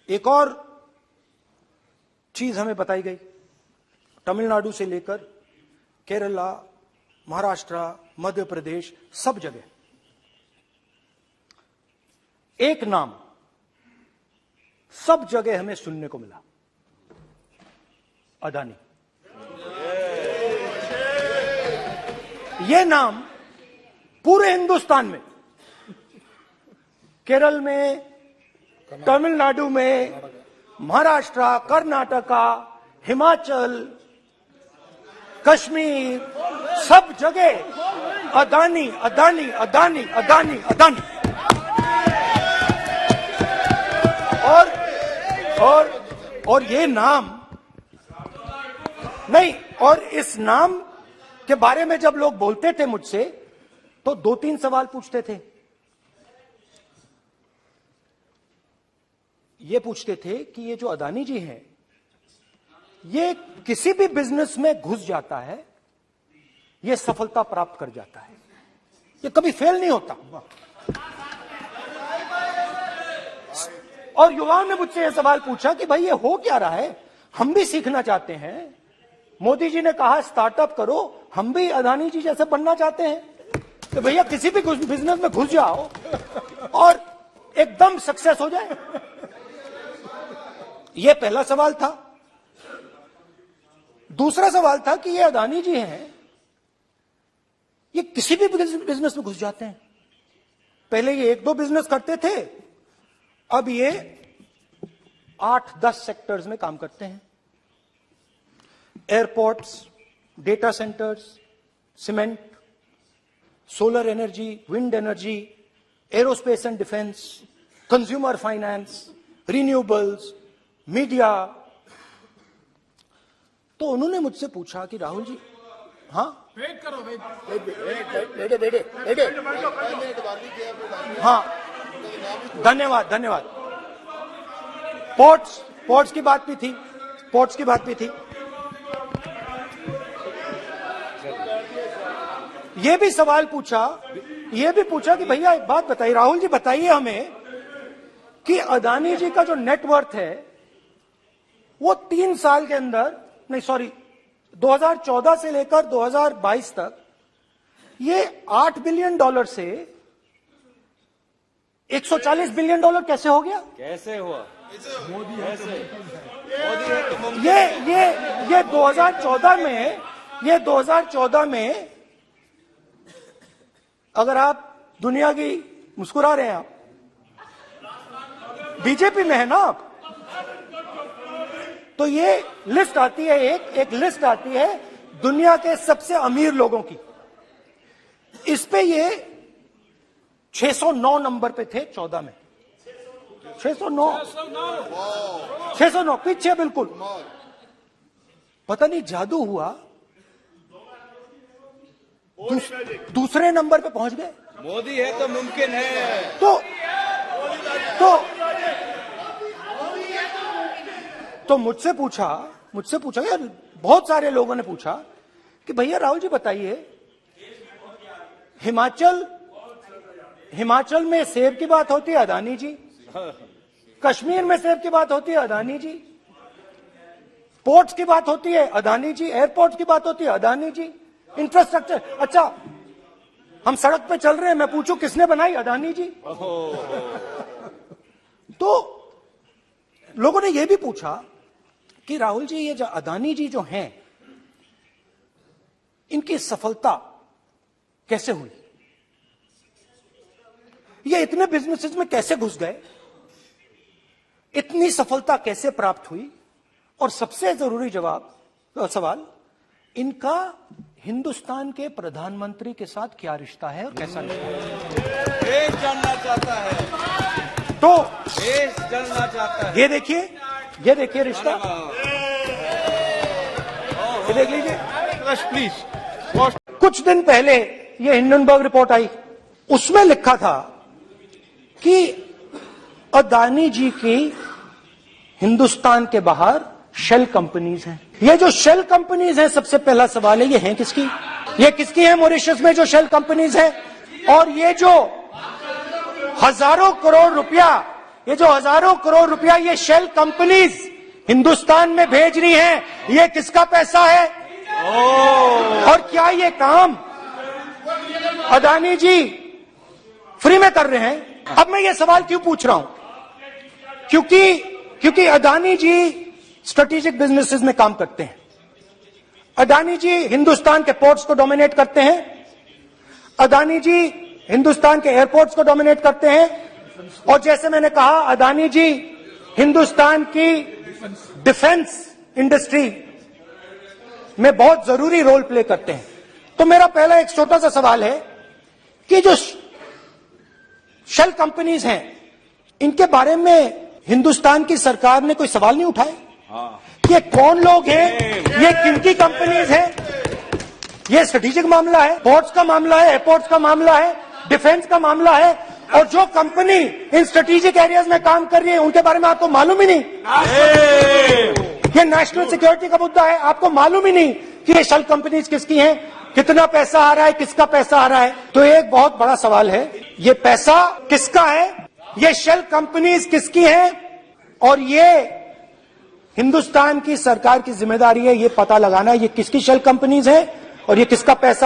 एक और चीज हमें बताई गई, तमिलनाडु से लेकर केरला, महाराष्ट्र, मध्य प्रदेश, सब जगह एक नाम सब जगह हमें सुनने को मिला, अदानी। यह नाम पूरे हिंदुस्तान में, केरल में, तमिलनाडु में, महाराष्ट्र, कर्नाटका, हिमाचल, कश्मीर, सब जगह अदानी अदानी अदानी अदानी अदानी। और ये नाम नहीं, और इस नाम के बारे में जब लोग बोलते थे मुझसे तो 2-3 सवाल पूछते थे। ये पूछते थे कि ये जो अदानी जी हैं, ये किसी भी बिजनेस में घुस जाता है, ये सफलता प्राप्त कर जाता है, ये कभी फेल नहीं होता। और युवाओं ने मुझसे यह सवाल पूछा कि भाई ये हो क्या रहा है, हम भी सीखना चाहते हैं। मोदी जी ने कहा स्टार्टअप करो, हम भी अदानी जी जैसे बनना चाहते हैं। तो भैया किसी भी बिजनेस में घुस जाओ और एकदम सक्सेस हो जाए। यह पहला सवाल था। दूसरा सवाल था कि ये अदानी जी हैं, ये किसी भी बिजनेस में घुस जाते हैं। पहले ये 1-2 बिजनेस करते थे, अब ये 8-10 सेक्टर्स में काम करते हैं। Airports, data centres, cement, solar energy, wind energy, aerospace and defence, consumer finance, renewables, media. तो उन्होंने मुझसे पूछा कि राहुल जी, हाँ वेट करो, बेटे हाँ, धन्यवाद। पोर्ट्स की बात भी थी। ये भी सवाल पूछा कि भैया एक बात बताइए, राहुल जी बताइए हमें कि अदानी जी का जो नेटवर्थ है वो 3 साल के अंदर, नहीं सॉरी 2014 से लेकर 2022 तक ये $8 बिलियन से $140 बिलियन कैसे हो गया? कैसे हुआ? मोदी ये 2014 में अगर आप दुनिया की, मुस्कुरा रहे हैं आप, बीजेपी में है ना आप, तो ये लिस्ट आती है, एक लिस्ट आती है दुनिया के सबसे अमीर लोगों की। इस पे ये 609 नंबर पे थे 14 में। 609 पीछे बिल्कुल। पता नहीं जादू हुआ, दूसरे नंबर पे पहुंच गए। मोदी है तो मुमकिन है। तो मुझसे पूछा यार, बहुत सारे लोगों ने पूछा कि भैया राहुल जी बताइए, हिमाचल में सेब की बात होती है अदानी जी, कश्मीर में सेब की बात होती है अदानी जी, पोर्ट्स की बात होती है अदानी जी, एयरपोर्ट्स की बात होती है अदानी जी, इंफ्रास्ट्रक्चर, अच्छा हम सड़क पे चल रहे हैं, मैं पूछूं किसने बनाई? अदानी जी। तो लोगों ने यह भी पूछा कि राहुल जी ये जो अदानी जी जो हैं, इनकी सफलता कैसे हुई, ये इतने बिजनेसेस में कैसे घुस गए, इतनी सफलता कैसे प्राप्त हुई, और सबसे जरूरी सवाल, इनका हिंदुस्तान के प्रधानमंत्री के साथ क्या रिश्ता है और कैसा रिश्ता है, देश जानना चाहता है। तो देश जानना चाहता है। ये देखिए रिश्ता, ये देख लीजिए प्लीज। कुछ दिन पहले ये हिंडनबर्ग रिपोर्ट आई, उसमें लिखा था कि अदानी जी की हिंदुस्तान के बाहर शेल कंपनीज हैं। ये जो शेल कंपनीज हैं, सबसे पहला सवाल है, ये हैं किसकी? ये किसकी है मॉरिशस में जो शेल कंपनीज है? और ये जो हजारों करोड़ रुपया ये जो हजारों करोड़ रुपया ये शेल कंपनीज हिंदुस्तान में भेज रही हैं, ये किसका पैसा है? और क्या ये काम अदानी जी फ्री में कर रहे हैं? अब मैं ये सवाल क्यों पूछ रहा हूं? क्योंकि अदानी जी स्ट्रेटेजिक बिजनेसेस में काम करते हैं। अदानी जी हिंदुस्तान के पोर्ट्स को डोमिनेट करते हैं। अदानी जी हिंदुस्तान के एयरपोर्ट्स को डोमिनेट करते हैं। और जैसे मैंने कहा, अदानी जी हिंदुस्तान की डिफेंस इंडस्ट्री में बहुत जरूरी रोल प्ले करते हैं। तो मेरा पहला एक छोटा सा सवाल है कि जो शेल कंपनीज हैं, इनके बारे में हिंदुस्तान की सरकार ने कोई सवाल नहीं उठाए? ये कौन लोग हैं? ये किनकी कंपनीज हैं? ये स्ट्रेटेजिक मामला है, पोर्ट्स का मामला है, एयरपोर्ट्स का मामला है, डिफेंस का मामला है। और जो कंपनी इन स्ट्रेटेजिक एरियाज में काम कर रही है, उनके बारे में आपको मालूम ही नहीं। ये नेशनल सिक्योरिटी का मुद्दा है, आपको मालूम ही नहीं कि ये शेल कंपनीज किसकी हैं, कितना पैसा आ रहा है, किसका पैसा आ रहा है। तो एक बहुत बड़ा सवाल है, ये पैसा किसका है? ये शेल कंपनीज किसकी हैं? और ये हिंदुस्तान की सरकार की जिम्मेदारी है ये पता लगाना ये किसकी शेल कंपनीज है और ये किसका पैसा